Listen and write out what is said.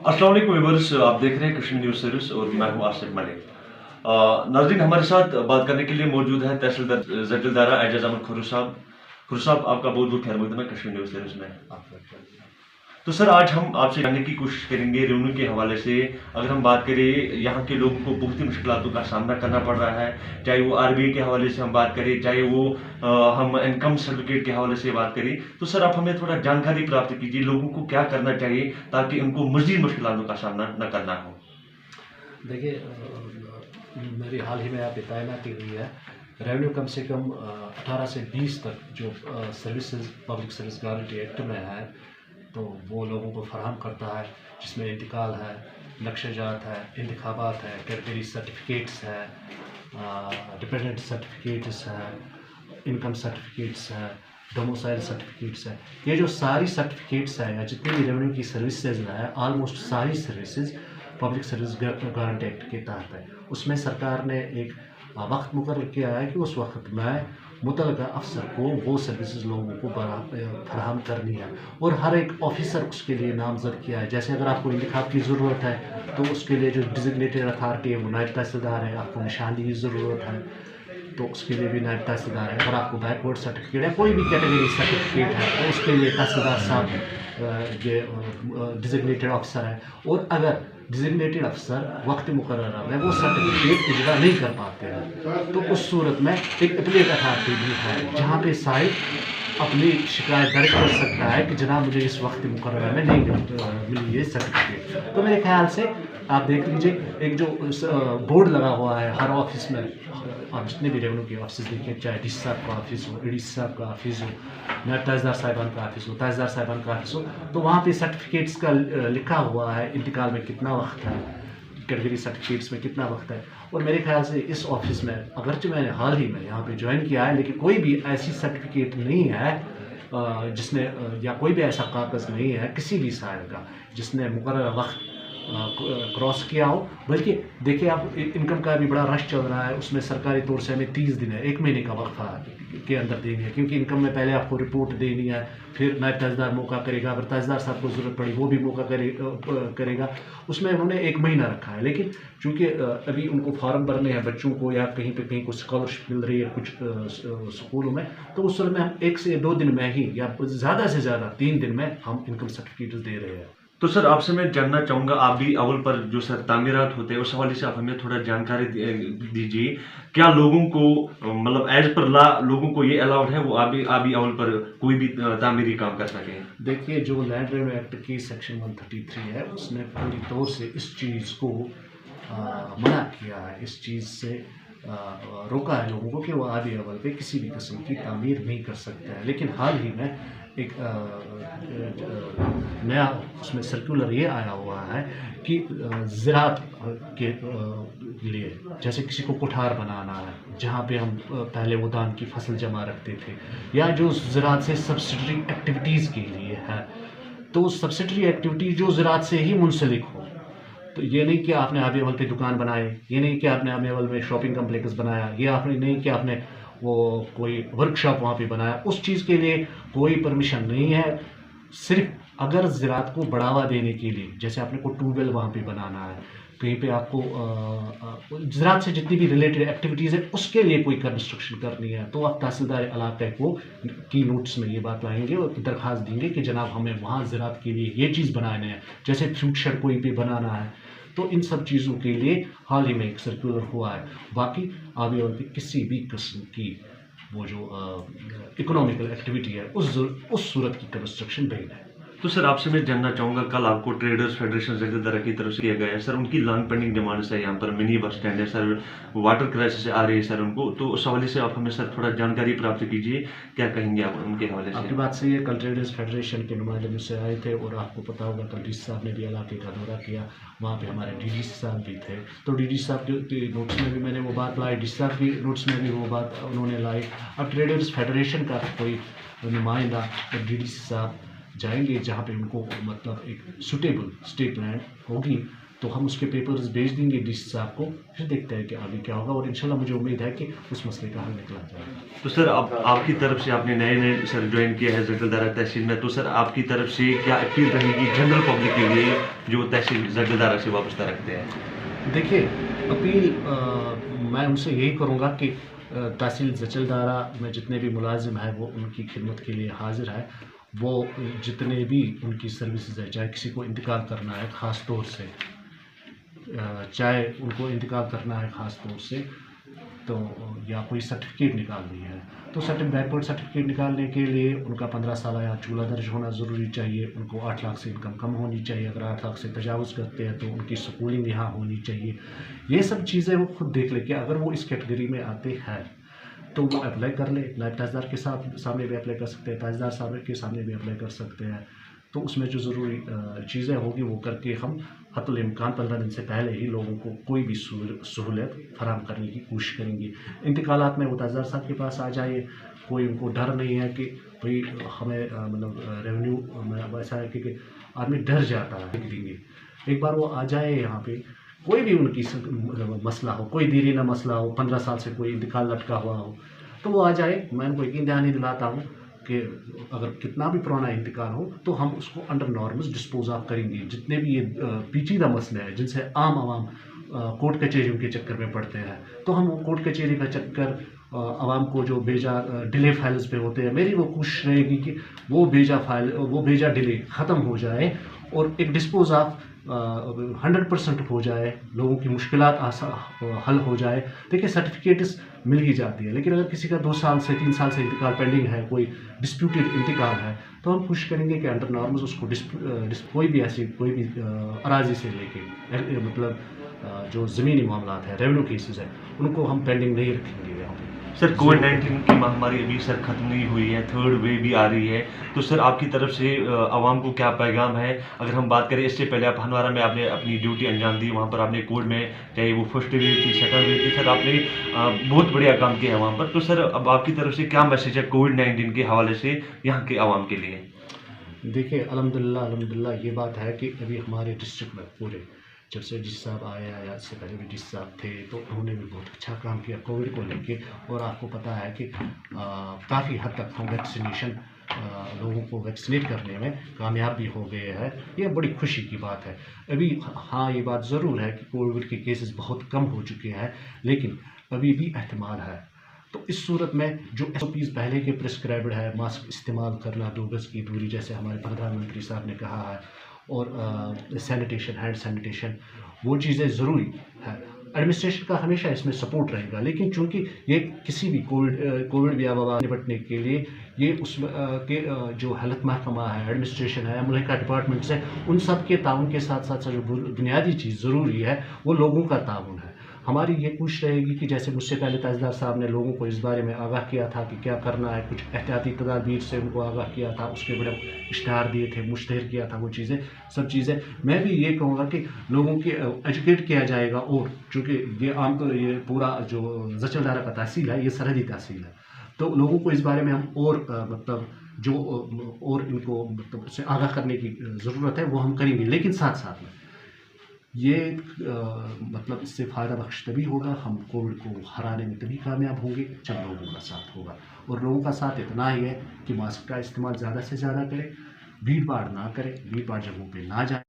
अस्सलाम वालेकुम व्यूअर्स, आप देख रहे हैं कश्मीर न्यूज़ सर्विस और मैं हूं आसिफ मलिक। नाज़रीन, हमारे साथ बात करने के लिए मौजूद है तहसीलदार ज़कील एजाज अहमद खुर्रू साहब। खुर्रू साहब, आपका बहुत बहुत खैर मकदम है कश्मीर न्यूज़ सर्विस में। तो सर, आज हम आपसे जानने की कोशिश करेंगे रेवेन्यू के हवाले से। अगर हम बात करें, यहाँ के लोगों को बहुत ही मुश्किलों का सामना करना पड़ रहा है, चाहे वो आरबीआई के हवाले से हम बात करें, चाहे वो हम इनकम सर्टिफिकेट के हवाले से बात करें। तो सर, आप हमें थोड़ा जानकारी प्राप्त कीजिए, लोगों को क्या करना चाहिए ताकि उनको मज़ीद मुश्किलों का सामना न करना हो। देखिए, मेरी हाल ही में यहाँ पे तैनाती हुई है। रेवेन्यू कम से कम 18 से 20 तक जो services public service guarantee act में है, तो वो लोगों को फराहम करता है, जिसमें इंतकाल है, नक्शेजात है, इंतखाबात है, कैटेगरी सर्टिफिकेट्स है, डिपेंडेंट सर्टिफिकेट्स है, इनकम सर्टिफिकेट्स है, डोमिसाइल सर्टिफिकेट्स है। ये जो सारी सर्टिफिकेट्स हैं या जितनी भी रेवेन्यू की सर्विसेज है, ऑलमोस्ट सारी services public service guarantee act के तहत है। उसमें सरकार ने एक वक्त मुकर्रर किया है कि उस वक्त में मुतलका अफसर को वो सर्विसेज लोगों को फराहम करनी है, और हर एक ऑफिसर उसके लिए नामजद किया है। जैसे अगर आपको इंतखाब की ज़रूरत है तो उसके लिए जो डिजिग्नेटेड अथॉरिटी है वो नायब तहसीलदार है। आपको निशानी की ज़रूरत है तो उसके लिए भी नायब तहसीलदार है। अगर आपको बैकवर्ड सर्टिफिकेट है, कोई भी कैटेगरी सर्टिफिकेट है, तो उसके लिए तहसीलदार साहब ये डिजिग्नेटेड अफसर है। और अगर डिजिग्नेटेड अफसर वक्त मुकर्रर में वो सर्टिफिकेट इजरा नहीं कर पाते हैं, तो उस सूरत में एक अपीलेट अथॉरिटी भी है, जहाँ पे साहिब अपनी शिकायत दर्ज कर सकता है कि जनाब मुझे इस वक्त मुकर्रर में नहीं मिली ये सर्टिफिकेट। तो मेरे ख्याल से आप देख लीजिए, एक जो बोर्ड लगा हुआ है हर ऑफिस में, आप जितने भी रेवेन्यू के ऑफिस देखिए, चाहे डी साहब का ऑफिस हो, एडी साहब का ऑफिस हो, नायब तहसीलदार साहिबान का ऑफिस हो, तहसीलदार साहिबान का ऑफिस हो, तो वहाँ पे सर्टिफिकेट्स का लिखा हुआ है, इंतकाल में कितना वक्त है, कैटेगरी सर्टिफिकेट्स में कितना वक्त है। और मेरे ख्याल से इस ऑफिस में, अगरचे मैंने हाल ही में यहाँ पे ज्वाइन किया है, लेकिन कोई भी ऐसी सर्टिफिकेट नहीं है जिसने या कोई भी ऐसा कागज़ नहीं है किसी भी साल का जिसने मुकर्रर वक्त क्रॉस किया हो। बल्कि देखिए, आप इनकम का भी बड़ा रश चल रहा है, उसमें सरकारी तौर से हमें 30 दिन है, 1 महीने का वक्फा के अंदर देनी है, क्योंकि इनकम में पहले आपको रिपोर्ट देनी है, फिर नायब तहसीलदार मौका करेगा, अगर तहसीलदार साहब को ज़रूरत पड़ी वो भी मौका करेगा। उसमें उन्होंने 1 महीना रखा है। लेकिन चूँकि अभी उनको फॉर्म भरने हैं बच्चों को, या कहीं पे कहीं कुछ स्कॉलरशिप मिल रही है कुछ स्कूलों में, तो उस समय हम 1 से 2 दिन में ही, या ज़्यादा से ज़्यादा 3 दिन में हम इनकम सर्टिफिकेट दे रहे हैं। तो सर, आपसे मैं जानना चाहूँगा, आप भी अव्वल पर जो सर तामीरात होते हैं उस हवाले से आप हमें थोड़ा जानकारी दीजिए। क्या लोगों को, मतलब एज पर लॉ लोगों को ये अलाउड है वो अभी अव्वल पर कोई भी तामीरी काम कर सके? देखिए, जो लैंड रेवेन्यू एक्ट की सेक्शन 133 है, उसने पूरी तौर से इस चीज़ को मना किया है, इस चीज़ से रोका है लोगों को कि वो आबी अव्वल पे किसी भी किस्म की तामीर नहीं कर सकते हैं। लेकिन हाल ही में एक नया उसमें सर्कुलर ये आया हुआ है कि ज़राअत के लिए, जैसे किसी को कोठार बनाना है जहाँ पे हम पहले वो धान की फसल जमा रखते थे, या जो ज़राअत से सब्सिडरी एक्टिविटीज़ के लिए है, तो सब्सिडरी एक्टिविटी जो ज़राअत से ही मुंसलिक हो। तो ये नहीं कि आपने आबी अव्वल पे दुकान बनाए, ये नहीं कि आपने आबी अव्वल में शॉपिंग कम्प्लेक्स बनाया, ये आपने नहीं कि आपने वो कोई वर्कशॉप वहाँ पे बनाया, उस चीज़ के लिए कोई परमिशन नहीं है। सिर्फ अगर ज़राअत को बढ़ावा देने के लिए, जैसे आपने को ट्यूबवेल वहाँ पे बनाना है, कहीं पे आपको ज़राअत से जितनी भी रिलेटेड एक्टिविटीज़ है उसके लिए कोई कंस्ट्रक्शन करनी है, तो आप तहसीलदार इलाके को की नोट्स में ये बात लाएंगे और दरख्वास्त देंगे कि जनाब हमें वहाँ ज़राअत के लिए ये चीज़ बनाने हैं, जैसे फ्रूट शेड कोई भी बनाना है। तो इन सब चीज़ों के लिए हाल ही में एक सर्कुलर हुआ है। बाकी आगे और किसी भी किस्म की वो जो इकोनॉमिकल एक्टिविटी है उस सूरत की कंस्ट्रक्शन नहीं है। तो सर, आपसे मैं जानना चाहूँगा, कल आपको ट्रेडर्स फेडरेशन ज़कील की तरफ से किया गया है सर, उनकी लॉन्ग पेंडिंग डिमांड्स है, यहाँ पर मिनी बस स्टैंड है सर, वाटर क्राइसिस आ रही है सर उनको, तो उस हवाले से आप हमें सर थोड़ा जानकारी प्राप्त कीजिए, क्या कहेंगे आप उनके हवाले से? आपकी बात सही है, कल ट्रेडर्स फेडरेशन के नुमाइंदे मुझसे आए थे, और आपको पता होगा कल डी साहब ने भी इलाके का दौरा किया, वहाँ पे हमारे डी साहब भी थे, तो डी साहब के नोट्स में भी मैंने वो बात लाई, डी साहब की नोट्स में भी वो बात उन्होंने लाई। अब ट्रेडर्स फेडरेशन का कोई नुमाइंदा तो डी साहब जाएंगे जहाँ पे उनको मतलब एक सूटेबल स्टेट लैंड होगी, तो हम उसके पेपर्स भेज देंगे डी सी साहब को, फिर देखते हैं कि आगे क्या होगा, और इंशाल्लाह मुझे उम्मीद है कि उस मसले का हल निकला जाएगा। तो सर अब आपकी तरफ से आपने नए सर ज्वाइन किया है जटलदारा तहसील में, तो सर आपकी तरफ से क्या अपील रहेगी जनरल पब्लिक के लिए जो तहसील जटलदारा से वाबस्ता रखते हैं? देखिए, अपील मैं उनसे यही करूँगा कि तहसील जचलदारा में जितने भी मुलाजिम हैं वो उनकी खिदमत के लिए हाजिर है। वो जितने भी उनकी सर्विसेज है, चाहे किसी को इंतकाल करना है ख़ास तौर से, चाहे उनको इंतकाल करना है ख़ास तौर से, तो या कोई सर्टिफिकेट निकालनी है, तो बैकवर्ड सर्टिफिकेट निकालने के लिए उनका 15 साल या चूला दर्ज होना ज़रूरी चाहिए, उनको 8 लाख से इनकम कम होनी चाहिए, अगर 8 लाख से तजावुज़ करते हैं तो उनकी स्कूलिंग यहाँ होनी चाहिए। ये सब चीज़ें वो खुद देख ले कि अगर वो इस कैटेगरी में आते हैं तो वो अप्लाई कर ले। नायब तहसीलदार के सामने भी अप्लाई कर सकते हैं, तहसीलदार साहब के सामने भी अप्लाई कर सकते हैं। तो उसमें जो ज़रूरी चीज़ें होगी वो करके हम हतुल इम्कान 15 दिन से पहले ही लोगों को कोई भी सहूलियत फराहम करने की कोशिश करेंगे। इंतकालात में वो तहसीलदार साहब के पास आ जाए, कोई उनको डर नहीं है कि भाई हमें मतलब रेवेन्यू में ऐसा है कि आदमी डर जाता है देंगे। एक बार वो आ जाए यहाँ पे, कोई भी उनकी मसला हो, कोई देरीना मसला हो, 15 साल से कोई इंतकाल लटका हुआ हो, तो वो आ जाए। मैं उनको यकीन दहानी दिलाता हूँ कि अगर कितना भी पुराना इंतकाल हो तो हम उसको अंडर नॉर्म्स डिस्पोज ऑफ करेंगे। जितने भी ये पेचीदा मसले हैं जिनसे आम आवाम कोर्ट कचहरियों के चक्कर में पड़ते हैं, तो हम कोर्ट कचहरी का चक्कर आवाम को जो बेजा डिले फाइल्स पे होते हैं, मेरी वो कोशिश रहेगी कि वो बेजा डिले ख़त्म हो जाए और एक डिस्पोज ऑफ 100% हो जाए, लोगों की मुश्किलात हल हो जाए। देखिए, सर्टिफिकेट्स मिल ही जाती है, लेकिन अगर किसी का 2 साल से 3 साल से इंतकाल पेंडिंग है, कोई डिस्प्यूटेड इंतकाल है, तो हम कोशिश करेंगे कि अंडर नॉर्म्स उसको कोई भी ऐसी कोई भी अराजी से लेके मतलब जो ज़मीनी मामलात है, रेवेन्यू केसेस है, उनको हम पेंडिंग नहीं रखेंगे यहाँ पे। सर कोविड-19 की महामारी अभी सर ख़त्म नहीं हुई है, थर्ड वेव भी आ रही है, तो सर आपकी तरफ से आवाम को क्या पैगाम है? अगर हम बात करें इससे पहले आप हंदवारा में आपने अपनी ड्यूटी अंजाम दी, वहाँ पर आपने कोविड में चाहे वो फर्स्ट वेव थी, सेकंड वेव थी, सर आपने बहुत बढ़िया काम किया है वहाँ पर। तो सर अब आपकी तरफ से क्या मैसेज है कोविड-19 के हवाले से यहाँ के आवाम के लिए? देखिए, अल्हम्दुलिल्लाह ये बात है कि अभी हमारे डिस्ट्रिक्ट में पूरे जब से डी साहब आए हैं या इससे पहले भी डी साहब थे, तो उन्होंने भी बहुत अच्छा काम किया कोविड को लेके। और आपको पता है कि काफ़ी हद तक हम वैक्सीनेशन लोगों को वैक्सीनेट करने में कामयाब भी हो गए हैं। ये बड़ी खुशी की बात है। अभी हाँ, ये बात ज़रूर है कि कोविड के केसेस बहुत कम हो चुके हैं, लेकिन अभी भी एहतमाल है। तो इस सूरत में जो SOPs पहले के प्रिस्क्राइब्ड है, मास्क इस्तेमाल करना, 2 गज़ की दूरी जैसे हमारे प्रधानमंत्री साहब ने कहा है, और सैनिटेशन, हैंड सैनिटेशन, वो चीज़ें ज़रूरी है। एडमिनिस्ट्रेशन का हमेशा इसमें सपोर्ट रहेगा, लेकिन चूंकि ये किसी भी कोविड वबा निपटने के लिए ये उसमें जो हेल्थ महकमा है, एडमिनिस्ट्रेशन है, मुल्का डिपार्टमेंट्स है, उन सब के ताउन के साथ साथ जो बुनियादी चीज़ ज़रूरी है वो लोगों का ताउन है। हमारी ये कोशिश रहेगी कि जैसे मुझसे पहले तहसीलदार साहब ने लोगों को इस बारे में आगाह किया था कि क्या करना है, कुछ एहतियाती तदाबीर से उनको आगाह किया था, उसके बड़े इश्तहार दिए थे, मुश्तहर किया था, वो चीज़ें सब चीज़ें मैं भी ये कहूँगा कि लोगों की एजुकेट किया जाएगा। और चूँकि ये आमतौर ये पूरा जो जचलदारा का तहसील है, ये सरहदी तहसील है, तो लोगों को इस बारे में हम और मतलब जो और इनको मतलब उससे आगाह करने की ज़रूरत है वो हम करेंगे। लेकिन साथ साथ में ये मतलब इससे फ़ायदा बख्श तभी होगा, हम कोविड को हराने में तभी कामयाब होंगे जब लोगों का साथ होगा। और लोगों का साथ इतना ही है कि मास्क का इस्तेमाल ज़्यादा से ज़्यादा करें, भीड़ भाड़ ना करें, भीड़ भाड़ जगहों पे ना जाएं।